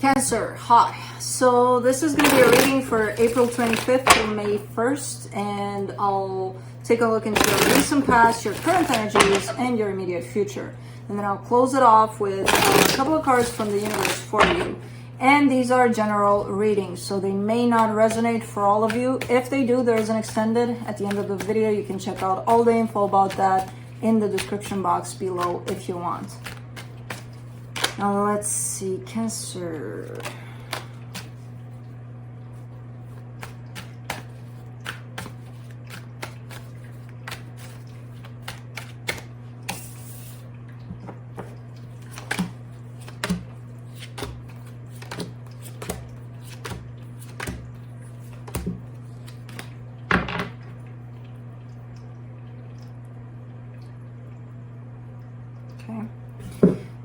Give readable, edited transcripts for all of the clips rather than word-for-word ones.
Cancer, hi. So this is going to be a reading for April 25th to May 1st, and I'll take a look into your recent past, your current energies, and your immediate future. And then I'll close it off with a couple of cards from the universe for you. And these are general readings, so they may not resonate for all of you. If they do, there is an extended at the end of the video. You can check out all the info about that in the description box below if you want. Now let's see, Cancer. Okay.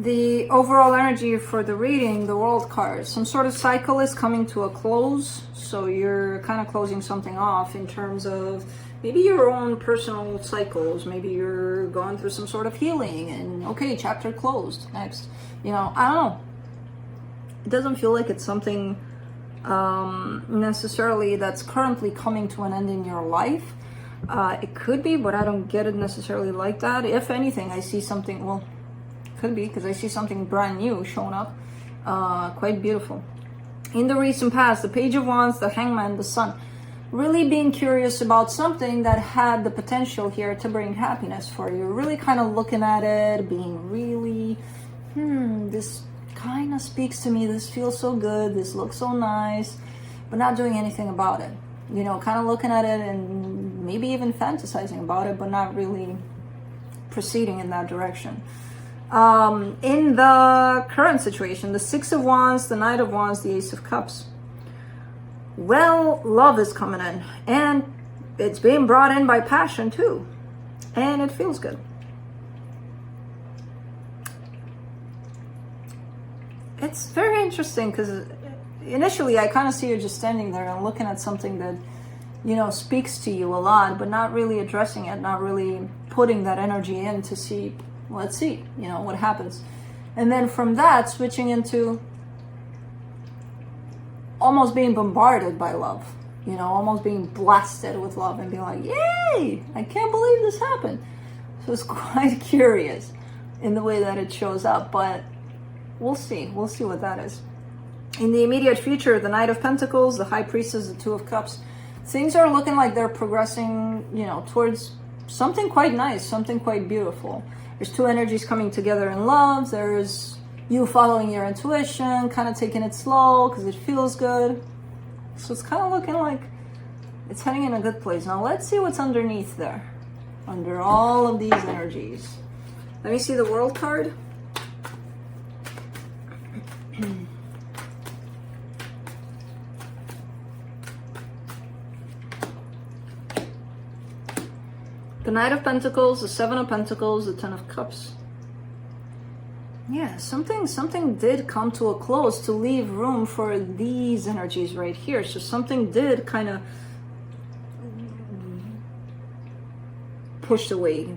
The overall energy for the reading, the World card, some sort of cycle is coming to a close. So you're kind of closing something off in terms of maybe your own personal cycles. Maybe you're going through some sort of healing and okay, chapter closed, next. You know, I don't know. It doesn't feel like it's something necessarily that's currently coming to an end in your life. It could be, but I don't get it necessarily like that. If anything, I see something, well, could be because I see something brand new showing up, quite beautiful. In the recent past, the Page of Wands, the Hangman, the Sun, really being curious about something that had the potential here to bring happiness for you. Really kind of looking at it, being really, this kind of speaks to me, this feels so good, this looks so nice, but not doing anything about it. You know, kind of looking at it and maybe even fantasizing about it, but not really proceeding in that direction. In the current situation, the Six of Wands, the Knight of Wands, the Ace of Cups. Well, love is coming in, and it's being brought in by passion too, and it feels good. It's very interesting because initially I kind of see you just standing there and looking at something that, you know, speaks to you a lot, but not really addressing it, not really putting that energy in to see, let's see, you know, what happens. And then from that, switching into almost being bombarded by love, you know, almost being blasted with love and being like, yay, I can't believe this happened. So it's quite curious in the way that it shows up, but we'll see what that is. In the immediate future, the Knight of Pentacles, the High Priestess, the Two of Cups, things are looking like they're progressing, you know, towards something quite nice, something quite beautiful. There's two energies coming together in love. There's you following your intuition, kind of taking it slow because it feels good. So it's kind of looking like it's heading in a good place. Now let's see what's underneath there, under all of these energies. Let me see the World card. The Knight of Pentacles, the Seven of Pentacles, the Ten of Cups. Yeah, something did come to a close to leave room for these energies right here. So something did kind of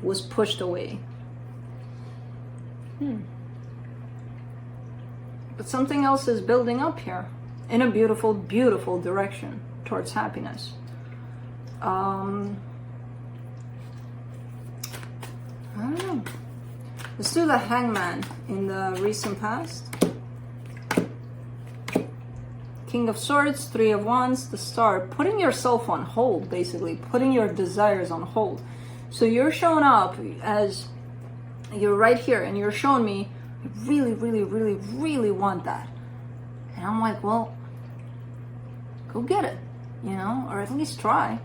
was pushed away. But something else is building up here in a beautiful, beautiful direction towards happiness. I don't know. Let's do the Hangman in the recent past. King of Swords, Three of Wands, the Star. Putting yourself on hold, basically. Putting your desires on hold. So you're showing up as you're right here and you're showing me, I really, really, really, really want that. And I'm well, go get it, you know, or at least try.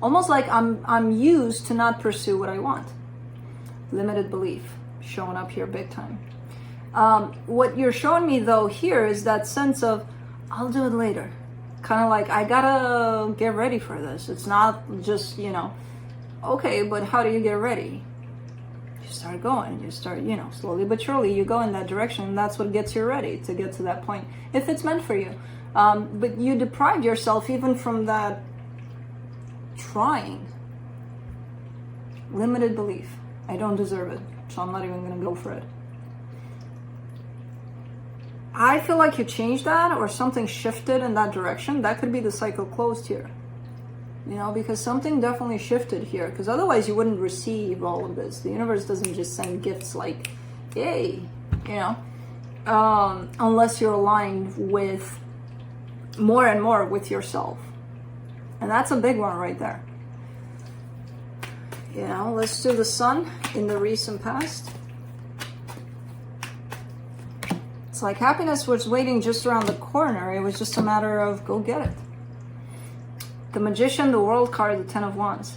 Almost like I'm used to not pursue what I want. Limited belief showing up here big time. What you're showing me though here is that sense of I'll do it later. Kind of like I gotta get ready for this. It's not just, you know, okay, but how do you get ready? You start going, you start, you know, slowly but surely you go in that direction, and that's what gets you ready to get to that point if it's meant for you. But you deprive yourself even from that trying. Limited belief. I don't deserve it, so I'm not even going to go for it. I feel like you changed that or something shifted in that direction. That could be the cycle closed here. You know, because something definitely shifted here. Because otherwise you wouldn't receive all of this. The universe doesn't just send gifts like, yay, you know. Unless you're aligned with more and more with yourself. And that's a big one right there. You know, let's do the sun in the recent past. It's like happiness was waiting just around the corner. It was just a matter of go get it. The Magician, the World card, the Ten of Wands.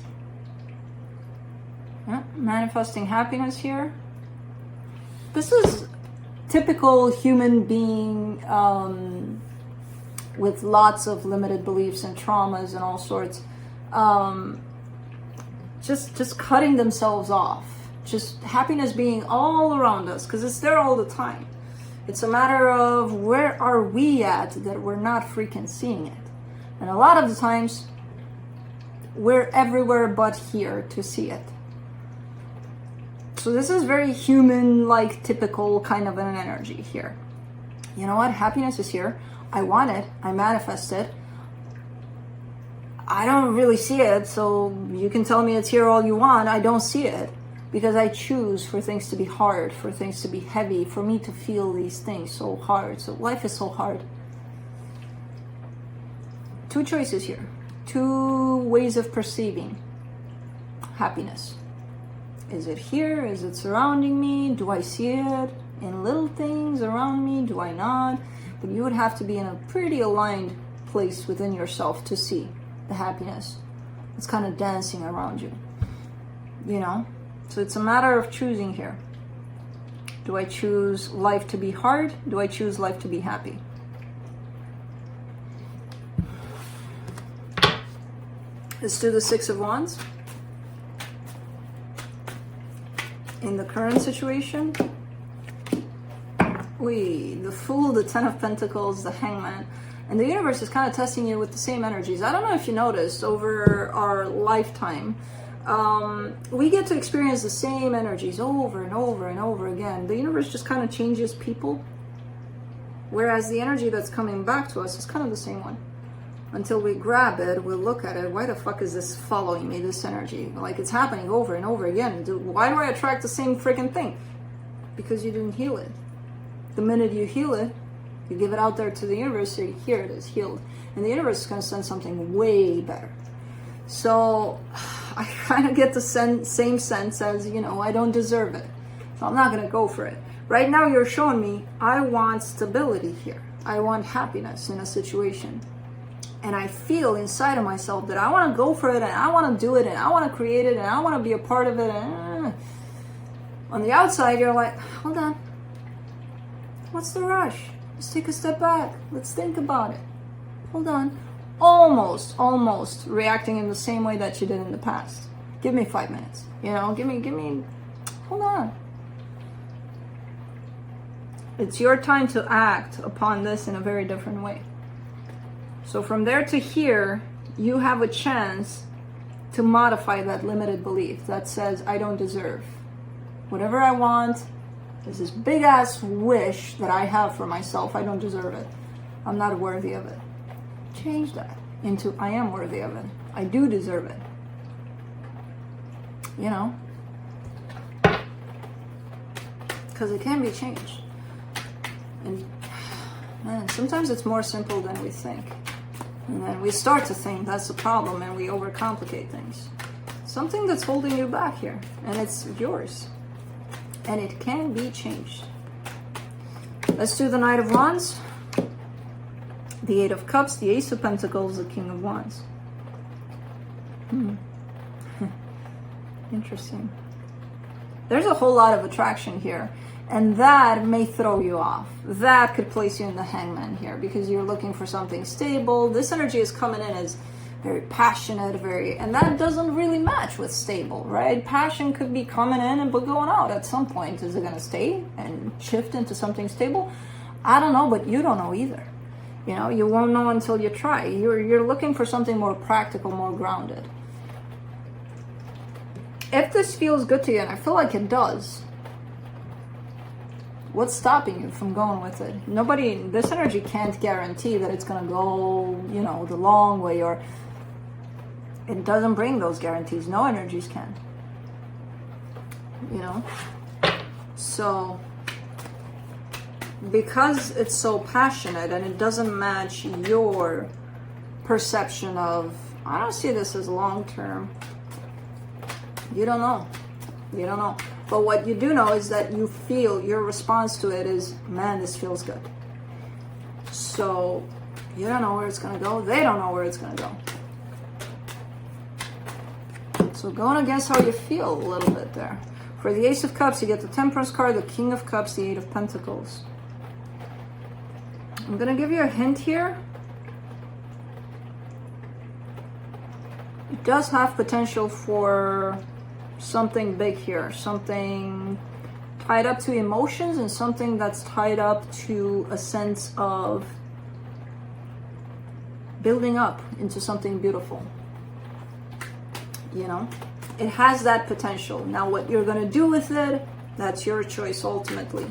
Yeah, manifesting happiness here. This is typical human being with lots of limited beliefs and traumas and all sorts. Just cutting themselves off. Just happiness being all around us because it's there all the time. It's a matter of where are we at that we're not freaking seeing it. And a lot of the times, we're everywhere but here to see it. So this is very human-like, typical kind of an energy here. You know what? Happiness is here. I want it. I manifest it. I don't really see it, so you can tell me it's here all you want. I don't see it because I choose for things to be hard, for things to be heavy, for me to feel these things so hard. So life is so hard. Two choices here. Two ways of perceiving happiness. Is it here? Is it surrounding me? Do I see it in little things around me? Do I not? But you would have to be in a pretty aligned place within yourself to see the happiness. It's kind of dancing around you. You know? So it's a matter of choosing here. Do I choose life to be hard? Do I choose life to be happy? Let's do the Six of Wands. In the current situation, the Fool, the Ten of Pentacles, the Hangman, and the universe is kind of testing you with the same energies. I don't know if you noticed over our lifetime, we get to experience the same energies over and over and over again. The universe just kind of changes people, whereas the energy that's coming back to us is kind of the same one. Until we grab it, we'll look at it. Why the fuck is this following me, this energy? Like, it's happening over and over again. Why do I attract the same freaking thing? Because you didn't heal it. The minute you heal it, you give it out there to the universe, say, here it is, healed. And the universe is going to send something way better. So, I kind of get the same sense as, you know, I don't deserve it. So I'm not going to go for it. Right now, you're showing me, I want stability here. I want happiness in a situation. And I feel inside of myself that I want to go for it and I want to do it and I want to create it and I want to be a part of it. And on the outside, you're like, hold on. What's the rush? Let's take a step back. Let's think about it. Hold on. Almost reacting in the same way that you did in the past. Give me 5 minutes. You know, give me, hold on. It's your time to act upon this in a very different way. So from there to here, you have a chance to modify that limited belief that says, I don't deserve. Whatever I want, there's this big ass wish that I have for myself. I don't deserve it. I'm not worthy of it. Change that into, I am worthy of it. I do deserve it. You know? Because it can be changed. And man, sometimes it's more simple than we think. And then we start to think that's the problem and we overcomplicate things. Something that's holding you back here, and it's yours. And it can be changed. Let's do the Knight of Wands, the Eight of Cups, the Ace of Pentacles, the King of Wands. Interesting. There's a whole lot of attraction here. And that may throw you off. That could place you in the Hangman here because you're looking for something stable. This energy is coming in as very passionate, and that doesn't really match with stable, right? Passion could be coming in and but going out at some point. Is it going to stay and shift into something stable? I don't know, but you don't know either. You know, you won't know until you try. You're looking for something more practical, more grounded. If this feels good to you, and I feel like it does, What's stopping you from going with it? Nobody, this energy can't guarantee that it's going to go, you know, the long way, or it doesn't bring those guarantees. No energies can, you know? So, because it's so passionate and it doesn't match your perception of, I don't see this as long term. You don't know. You don't know. But what you do know is that you feel, your response to it is, man, this feels good. So you don't know where it's going to go. They don't know where it's going to go. So going against how you feel a little bit there. For the Ace of Cups, you get the Temperance card, the King of Cups, the Eight of Pentacles. I'm going to give you a hint here. It does have potential for something big here, something tied up to emotions, and something that's tied up to a sense of building up into something beautiful. You know, it has that potential. Now what you're going to do with it, that's your choice ultimately.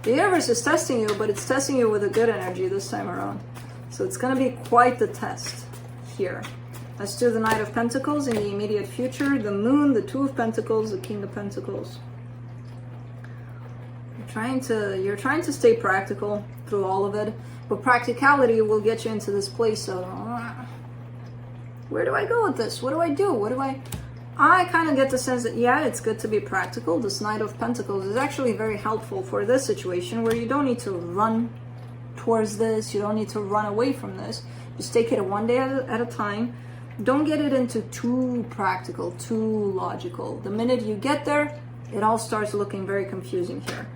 The universe is testing you, but it's testing you with a good energy this time around. So it's going to be quite the test here. Let's do the Knight of Pentacles in the immediate future, the Moon, the Two of Pentacles, the King of Pentacles. You're trying to stay practical through all of it, but practicality will get you into this place of, where do I go with this? What do I do? I kind of get the sense that, yeah, it's good to be practical. This Knight of Pentacles is actually very helpful for this situation where you don't need to run towards this. You don't need to run away from this. Just take it one day at a time. Don't get it into too practical, too logical. The minute you get there, it all starts looking very confusing here.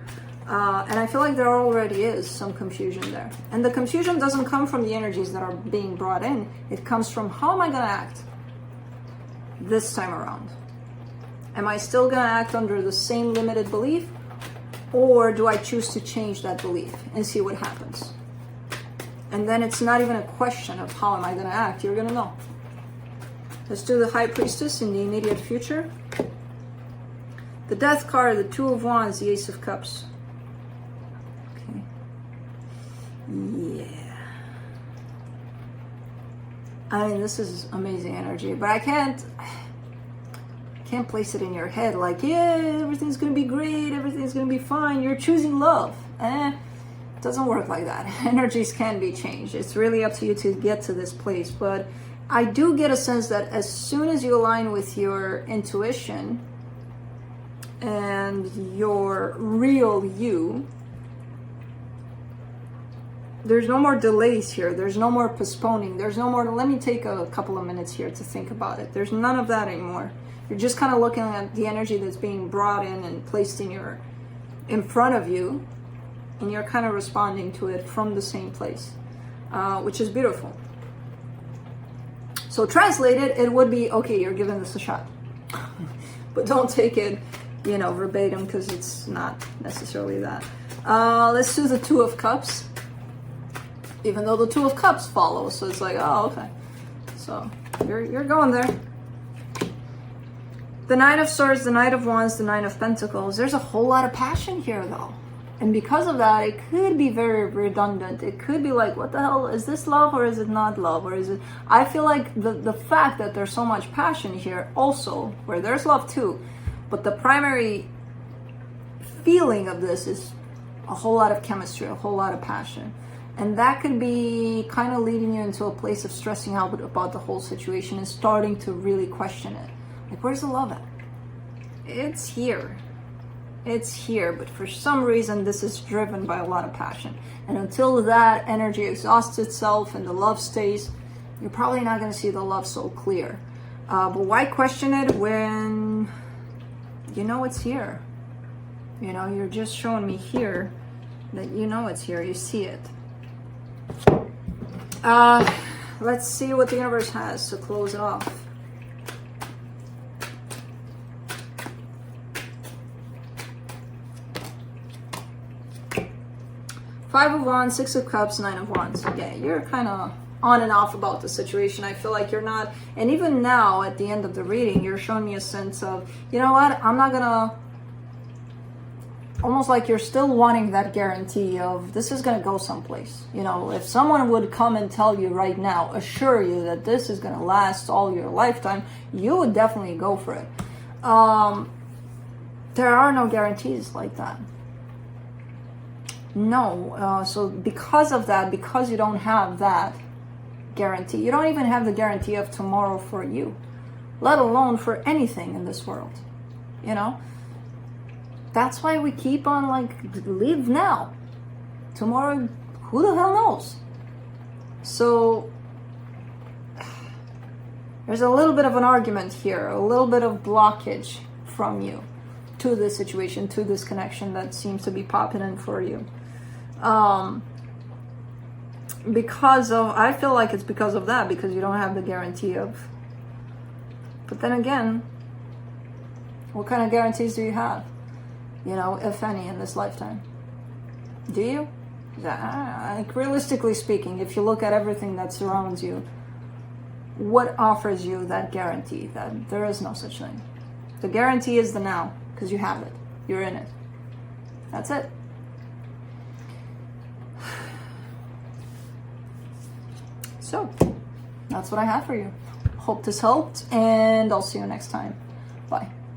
And I feel like there already is some confusion there. And the confusion doesn't come from the energies that are being brought in. It comes from, how am I going to act this time around? Am I still going to act under the same limited belief? Or do I choose to change that belief and see what happens? And then it's not even a question of how am I going to act. You're going to know. Let's do the High Priestess in the immediate future. The Death card, the Two of Wands, the Ace of Cups. Okay. Yeah. I mean, this is amazing energy, but I can't place it in your head like, yeah, everything's going to be great, everything's going to be fine, you're choosing love. It doesn't work like that. Energies can be changed. It's really up to you to get to this place, but I do get a sense that as soon as you align with your intuition and your real you, there's no more delays here. There's no more postponing. There's no more, let me take a couple of minutes here to think about it. There's none of that anymore. You're just kind of looking at the energy that's being brought in and placed in front of you, and you're kind of responding to it from the same place, which is beautiful. So translated, it would be, okay, you're giving this a shot. But don't take it, verbatim, because it's not necessarily that. Let's do the Two of Cups. Even though the Two of Cups follows, so it's like, oh, okay. So you're going there. The Knight of Swords, the Knight of Wands, the Nine of Pentacles. There's a whole lot of passion here, though. And because of that, it could be very redundant. It could be like, what the hell, is this love or is it not love? Or is it, I feel like the fact that there's so much passion here also, where there's love too, but the primary feeling of this is a whole lot of chemistry, a whole lot of passion. And that could be kind of leading you into a place of stressing out about the whole situation and starting to really question it. Like, where's the love at? It's here. It's here, but for some reason this is driven by a lot of passion. And until that energy exhausts itself and the love stays, you're probably not going to see the love so clear. But why question it when you know it's here? You're just showing me here that you know it's here. You see it. Let's see what the universe has to close it off. Five of Wands, Six of Cups, Nine of Wands. Okay, you're kind of on and off about the situation. I feel like you're not, and even now at the end of the reading, you're showing me a sense of, you know what, I'm not gonna almost like you're still wanting that guarantee of this is going to go someplace. You know, if someone would come and tell you right now, assure you that this is going to last all your lifetime, you would definitely go for it. There are no guarantees like that. No. So because of that, because you don't have that guarantee, you don't even have the guarantee of tomorrow for you, let alone for anything in this world. You know? That's why we keep on like, live now. Tomorrow, who the hell knows? So there's a little bit of an argument here, a little bit of blockage from you to this situation, to this connection that seems to be popping in for you. Because of, I feel like it's because of that, because you don't have the guarantee of. But then again, what kind of guarantees do you have? You know, if any, in this lifetime? Do you? Like, realistically speaking, if you look at everything that surrounds you, what offers you that guarantee? That there is no such thing. The guarantee is the now, because you have it. You're in it. That's it. So, that's what I have for you. Hope this helped, and I'll see you next time. Bye.